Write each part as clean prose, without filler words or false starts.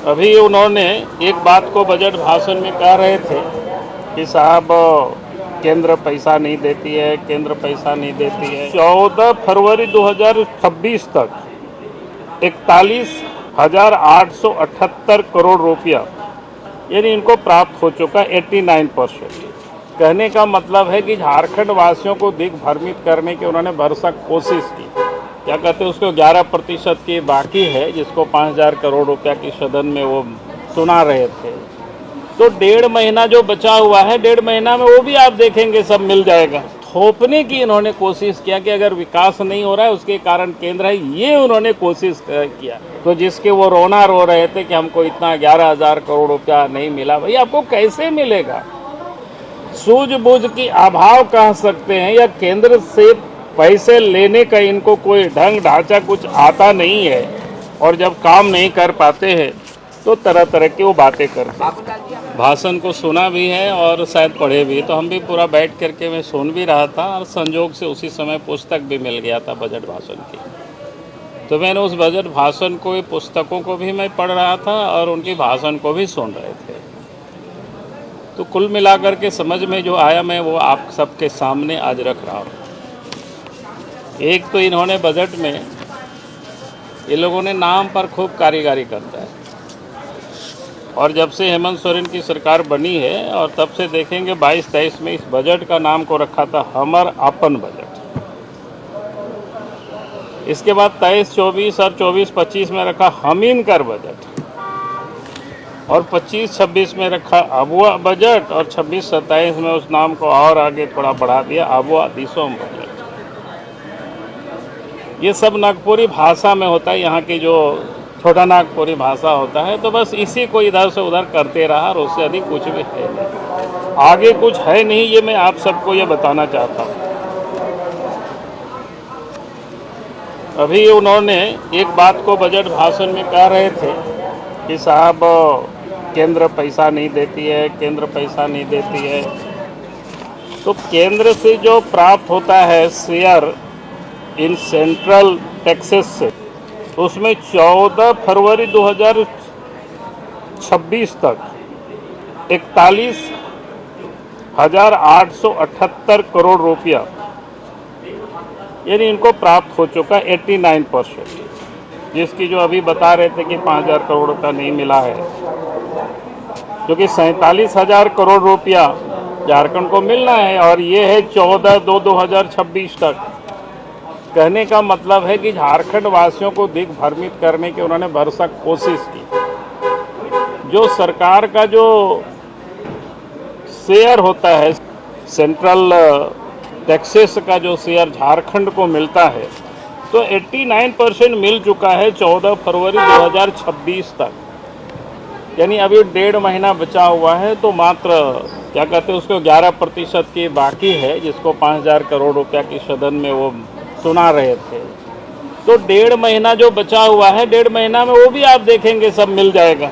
अभी उन्होंने एक बात को बजट भाषण में कह रहे थे कि साहब केंद्र पैसा नहीं देती है, केंद्र पैसा नहीं देती है। 14 फरवरी 2026 तक 41,878 करोड़ रुपया यानी इनको प्राप्त हो चुका 89%। कहने का मतलब है कि झारखंड वासियों को दिग्भ्रमित करने की उन्होंने भरसक कोशिश की। क्या कहते हैं उसको 11% की बाकी है, जिसको 5,000 करोड़ रुपया की सदन में वो सुना रहे थे। तो 1.5 महीना जो बचा हुआ है, 1.5 महीना में वो भी आप देखेंगे सब मिल जाएगा। थोपने की इन्होंने कोशिश किया कि अगर विकास नहीं हो रहा है उसके कारण केंद्र है, ये उन्होंने कोशिश किया। तो जिसके वो रोना रो रहे थे कि हमको इतना 11,000 करोड़ रुपया नहीं मिला, भाई आपको कैसे मिलेगा? सूझबूझ की अभाव कह सकते हैं, या केंद्र से पैसे लेने का इनको कोई ढंग ढांचा कुछ आता नहीं है, और जब काम नहीं कर पाते हैं तो तरह तरह की वो बातें करते हैं। भाषण को सुना भी है और शायद पढ़े भी, तो हम भी पूरा बैठ करके मैं सुन भी रहा था, और संजोग से उसी समय पुस्तक भी मिल गया था बजट भाषण की। तो मैंने उस बजट भाषण को, पुस्तकों को भी मैं पढ़ रहा था और उनकी भाषण को भी सुन रहे थे। तो कुल मिलाकर के समझ में जो आया मैं वो आप सबके सामने आज रख रहा हूँ। एक तो इन्होंने बजट में, ये लोगों ने नाम पर खूब कारीगरी करता है, और जब से हेमंत सोरेन की सरकार बनी है और तब से देखेंगे 22-23 में इस बजट का नाम को रखा था हमर अपन बजट। इसके बाद 23-24 और 24-25 में रखा हमीन कर बजट, और 25-26 में रखा अबुआ बजट, और 26-27 में उस नाम को और आगे थोड़ा बढ़ा दिया अबुआ दिसोम बजट। ये सब नागपुरी भाषा में होता है, यहाँ की जो छोटा नागपुरी भाषा होता है। तो बस इसी को इधर से उधर करते रहा, और उससे अधिक कुछ भी है नहीं, आगे कुछ है नहीं। ये मैं आप सबको ये बताना चाहता हूँ। अभी उन्होंने एक बात को बजट भाषण में कह रहे थे कि साहब केंद्र पैसा नहीं देती है, केंद्र पैसा नहीं देती है। तो केंद्र से जो प्राप्त होता है शेयर इन सेंट्रल टैक्सेस से, उसमें 14 फरवरी 2026 तक 41,878 करोड़ रुपया यानी इनको प्राप्त हो चुका 89%, जिसकी जो अभी बता रहे थे कि 5,000 करोड़ रुपया नहीं मिला है, क्योंकि 47,000 करोड़ रुपया झारखंड को मिलना है, और ये है 14/2/2026 तक। कहने का मतलब है कि झारखंड वासियों को दिग्भ्रमित करने की उन्होंने भरसक कोशिश की। जो सरकार का जो शेयर होता है, सेंट्रल टैक्सेस का जो शेयर झारखंड को मिलता है, तो 89% मिल चुका है 14 फरवरी 2026 तक। यानी अभी 1.5 महीना बचा हुआ है, तो मात्र क्या कहते हैं उसको 11% की बाकी है, जिसको 5,000 करोड़ रुपया की सदन में वो सुना रहे थे। तो 1.5 महीना जो बचा हुआ है, 1.5 महीना में वो भी आप देखेंगे सब मिल जाएगा।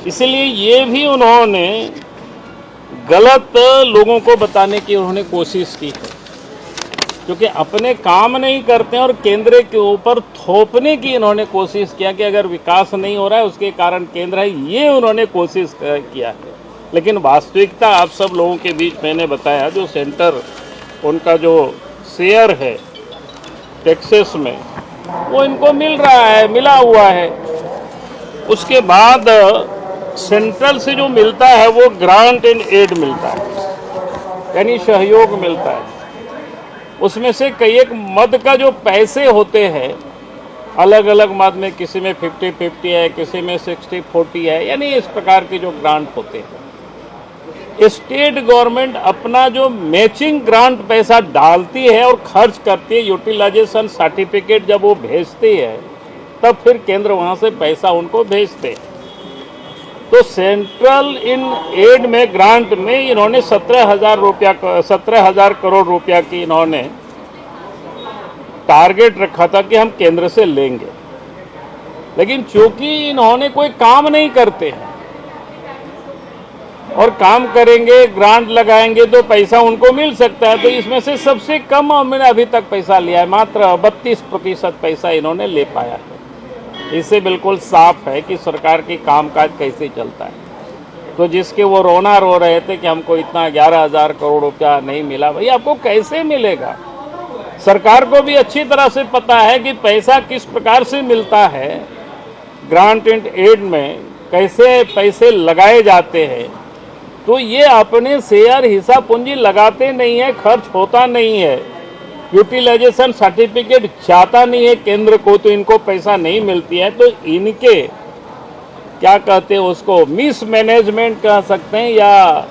इसलिए ये भी उन्होंने गलत लोगों को बताने की उन्होंने कोशिश की है, क्योंकि अपने काम नहीं करते हैं और केंद्र के ऊपर थोपने की इन्होंने कोशिश किया कि अगर विकास नहीं हो रहा है उसके कारण केंद्र है, ये उन्होंने कोशिश किया है। लेकिन वास्तविकता आप सब लोगों के बीच मैंने बताया, जो सेंटर उनका जो शेयर है टैक्सेस में, वो इनको मिल रहा है, मिला हुआ है। उसके बाद सेंट्रल से जो मिलता है वो ग्रांट एंड एड मिलता है, यानी सहयोग मिलता है। उसमें से कई एक मद का जो पैसे होते हैं, अलग अलग मद में किसी में 50-50 है, किसी में 60-40 है, यानी इस प्रकार के जो ग्रांट होते हैं, स्टेट गवर्नमेंट अपना जो मैचिंग ग्रांट पैसा डालती है और खर्च करती है। यूटिलाइजेशन सर्टिफिकेट जब वो भेजती है, तब फिर केंद्र वहाँ से पैसा उनको भेजते हैं। तो सेंट्रल इन एड में, ग्रांट में इन्होंने 17,000 करोड़ रुपया की इन्होंने टारगेट रखा था कि हम केंद्र से लेंगे। लेकिन चूंकि इन्होंने कोई काम नहीं करते हैं, और काम करेंगे, ग्रांट लगाएंगे तो पैसा उनको मिल सकता है। तो इसमें से सबसे कम हमने अभी तक पैसा लिया है, मात्र 32% पैसा इन्होंने ले पाया है। इससे बिल्कुल साफ है कि सरकार की कामकाज कैसे चलता है। तो जिसके वो रोना रो रहे थे कि हमको इतना 11,000 करोड़ रुपया नहीं मिला, भाई आपको कैसे मिलेगा? सरकार को भी अच्छी तरह से पता है कि पैसा किस प्रकार से मिलता है, ग्रांट एंड एड में कैसे पैसे लगाए जाते हैं। तो ये अपने शेयर हिस्सा पूंजी लगाते नहीं है, खर्च होता नहीं है, यूटिलाइजेशन सर्टिफिकेट जाता नहीं है केंद्र को, तो इनको पैसा नहीं मिलती है। तो इनके क्या कहते हैं उसको, मिसमैनेजमेंट कह सकते हैं या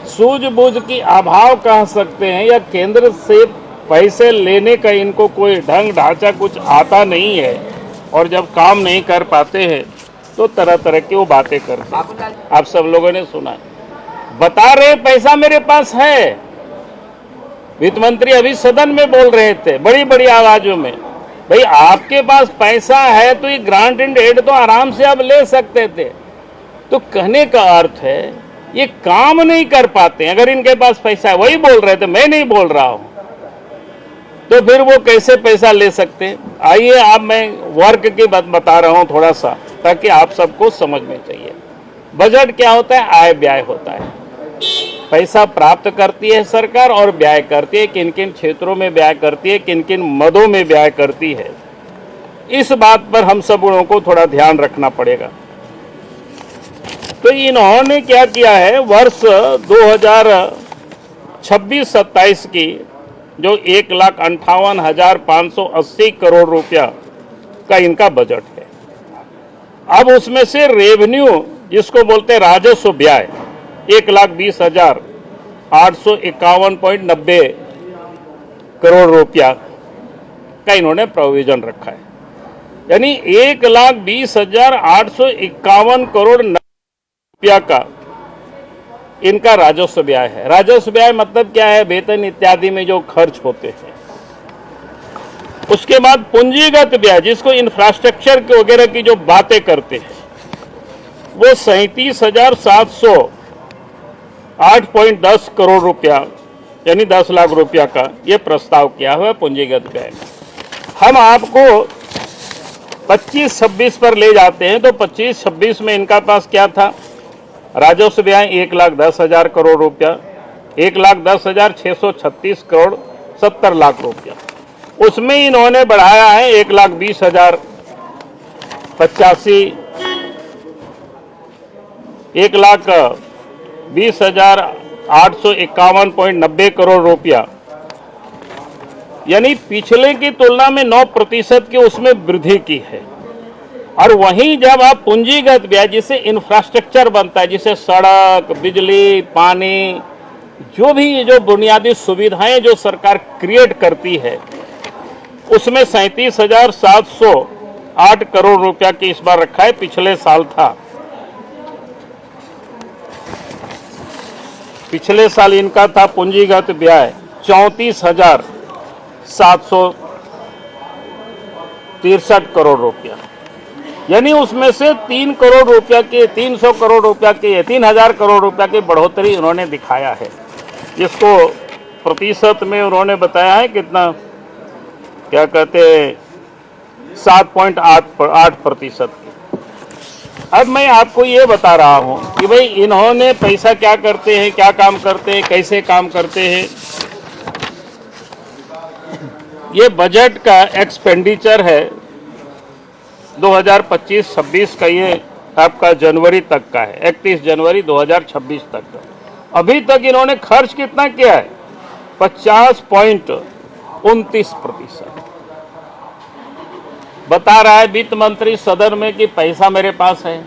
सूझबूझ की अभाव कह सकते हैं, या केंद्र से पैसे लेने का इनको कोई ढंग ढांचा कुछ आता नहीं है, और जब काम नहीं कर पाते हैं तो तरह तरह की वो बातें करते हैं। आप सब लोगों ने सुना, बता रहे पैसा मेरे पास है। वित्त मंत्री अभी सदन में बोल रहे थे बड़ी बड़ी आवाजों में, भाई आपके पास पैसा है तो ये ग्रांट एंड एड तो आराम से आप ले सकते थे। तो कहने का अर्थ है ये काम नहीं कर पाते। अगर इनके पास पैसा है, वही बोल रहे थे, मैं नहीं बोल रहा हूं, तो फिर वो कैसे पैसा ले सकते हैं? आइए अब मैं वर्क की बात बता रहा हूं थोड़ा सा, ताकि आप सबको समझ में चाहिए। बजट क्या होता है? आय व्यय होता है। पैसा प्राप्त करती है सरकार और व्यय करती है, किन किन क्षेत्रों में व्यय करती है, किन किन मदों में व्यय करती है। इस बात पर हम सब लोगों को थोड़ा ध्यान रखना पड़ेगा। तो इन्होंने क्या किया है, वर्ष 2026-27 की जो 1,58,580 करोड़ रुपया का इनका बजट है। अब उसमें से रेवेन्यू, जिसको बोलते हैं राजस्व व्यय, 1,20,851.90 करोड़ रुपया का इन्होंने प्रोविजन रखा है। यानी 1,20,851 करोड़ रुपया का इनका राजस्व व्यय है। राजस्व व्यय मतलब क्या है? वेतन इत्यादि में जो खर्च होते हैं। उसके बाद पूंजीगत व्यय, जिसको इंफ्रास्ट्रक्चर के वगैरह की जो बातें करते हैं, वो 37,708.10 करोड़ रुपया, यानी 10 लाख रुपया का ये प्रस्ताव किया हुआ पूंजीगत व्यय। हम आपको 25-26 पर ले जाते हैं। तो 25-26 में इनका पास क्या था? राजस्व व्यय 1,10,000 करोड़ रुपया, 1,10,636 करोड़ 70 लाख रुपया। उसमें इन्होंने बढ़ाया है 1,20,085, 1,20,851.90 करोड़ रुपया, यानी पिछले की तुलना में 9% की उसमें वृद्धि की है। और वहीं जब आप पूंजीगत व्यय, जिसे इंफ्रास्ट्रक्चर बनता है, जिसे सड़क, बिजली, पानी, जो भी जो बुनियादी सुविधाएं जो सरकार क्रिएट करती है, उसमें 37,708 करोड़ रुपया की इस बार रखा है। पिछले साल था, पिछले साल इनका था पूंजीगत व्यय 34,763 करोड़ रुपया। यानी उसमें से 3 करोड़ रुपया के 300 करोड़ रुपया के 3,000 करोड़ रुपया की बढ़ोतरी उन्होंने दिखाया है, जिसको प्रतिशत में उन्होंने बताया है कितना, क्या कहते हैं, 7.8%। अब मैं आपको ये बता रहा हूं कि भाई इन्होंने पैसा क्या करते हैं, क्या काम करते हैं, कैसे काम करते हैं। ये बजट का एक्सपेंडिचर है 2025-26 का, ये आपका जनवरी तक का है, 31 जनवरी 2026 तक का। अभी तक इन्होंने खर्च कितना किया है? 50.29%। बता रहा है वित्त मंत्री सदन में कि पैसा मेरे पास है,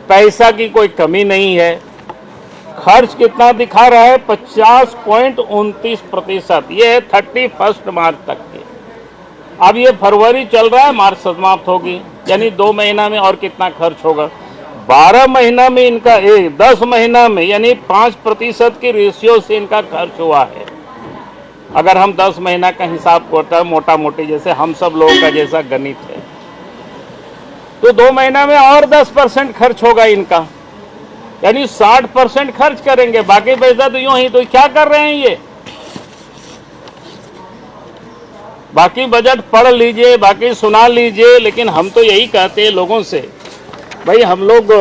पैसा की कोई कमी नहीं है। खर्च कितना दिखा रहा है? 50.29%। ये है 31 मार्च तक के। अब ये फरवरी चल रहा है, मार्च समाप्त होगी, यानी 2 महीना में और कितना खर्च होगा? 12 महीना में इनका 10 महीना में, यानी 5% की रेशियो से इनका खर्च हुआ है। अगर हम 10 महीना का हिसाब करते हैं मोटा मोटी, जैसे हम सब लोगों का जैसा गणित है, तो 2 महीना में और 10% खर्च होगा इनका, यानी 60% खर्च करेंगे। बाकी पैसा तो यूं ही, तो क्या कर रहे हैं ये? बाकी बजट पढ़ लीजिए, बाकी सुना लीजिए, लेकिन हम तो यही कहते हैं लोगों से, भाई हम लोग,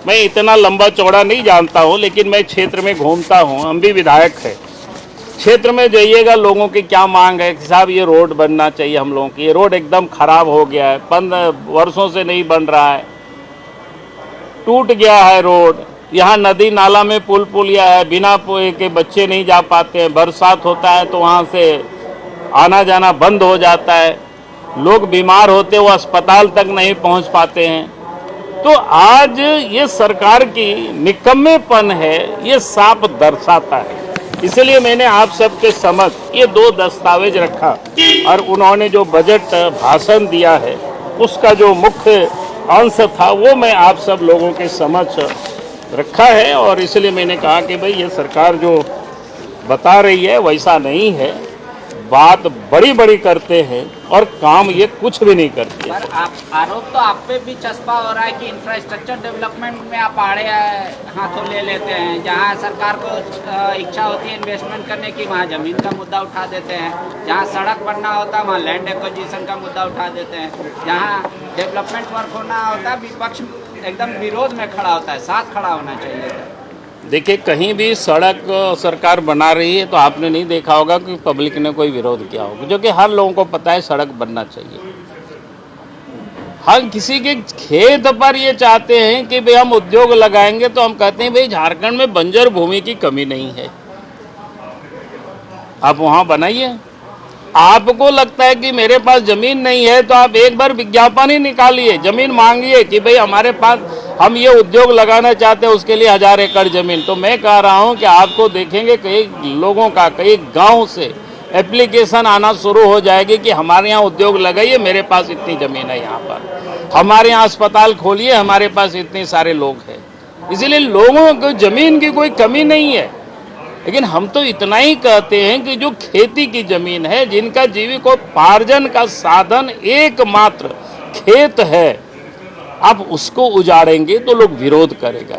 मैं इतना लंबा चौड़ा नहीं जानता हूँ, लेकिन मैं क्षेत्र में घूमता हूँ, हम भी विधायक हैं। क्षेत्र में जाइएगा, लोगों की क्या मांग है कि साहब ये रोड बनना चाहिए हम लोगों की, ये रोड एकदम खराब हो गया है, 15 वर्षों से नहीं बन रहा है, टूट गया है रोड, यहाँ नदी नाला में पुल पुलिया है, बिना पुल के बच्चे नहीं जा पाते हैं, बरसात होता है तो वहाँ से आना जाना बंद हो जाता है, लोग बीमार होते वो अस्पताल तक नहीं पहुँच पाते हैं। तो आज ये सरकार की निकम्मेपन है, ये साफ दर्शाता है। इसलिए मैंने आप सबके समक्ष ये 2 दस्तावेज रखा और उन्होंने जो बजट भाषण दिया है उसका जो मुख्य अंश था वो मैं आप सब लोगों के समक्ष रखा है। और इसलिए मैंने कहा कि भाई ये सरकार जो बता रही है वैसा नहीं है, बात बड़ी बड़ी करते हैं और काम ये कुछ भी नहीं करते। पर आरोप तो आप पे भी चस्पा हो रहा है कि इंफ्रास्ट्रक्चर डेवलपमेंट में आप आड़े हाथों ले लेते हैं। जहां सरकार को इच्छा होती है इन्वेस्टमेंट करने की, वहां जमीन का मुद्दा उठा देते हैं। जहां सड़क बनना होता है वहां लैंड एक्विजिशन का मुद्दा उठा देते हैं। जहां डेवलपमेंट वर्क होना होता है विपक्ष एकदम विरोध में खड़ा होता है, साथ खड़ा होना चाहिए। देखिए, कहीं भी सड़क सरकार बना रही है तो आपने नहीं देखा होगा कि पब्लिक ने कोई विरोध किया होगा, जो कि हर लोगों को पता है सड़क बनना चाहिए। हम किसी के खेत पर ये चाहते हैं कि भाई हम उद्योग लगाएंगे, तो हम कहते हैं भाई झारखंड में बंजर भूमि की कमी नहीं है, आप वहां बनाइए। आपको लगता है कि मेरे पास जमीन नहीं है तो आप एक बार विज्ञापन ही निकालिए, जमीन मांगिए कि भाई हमारे पास हम ये उद्योग लगाना चाहते हैं, उसके लिए 1000 एकड़ जमीन। तो मैं कह रहा हूं कि आपको देखेंगे कई लोगों का, कई गांव से एप्लीकेशन आना शुरू हो जाएगी कि हमारे यहाँ उद्योग लगाइए, मेरे पास इतनी जमीन है, यहाँ पर हमारे यहाँ अस्पताल खोलिए, हमारे पास इतने सारे लोग हैं। इसलिए लोगों को जमीन की कोई कमी नहीं है, लेकिन हम तो इतना ही कहते हैं कि जो खेती की जमीन है, जिनका जीविकोपार्जन का साधन एकमात्र खेत है, आप उसको उजाड़ेंगे तो लोग विरोध करेगा।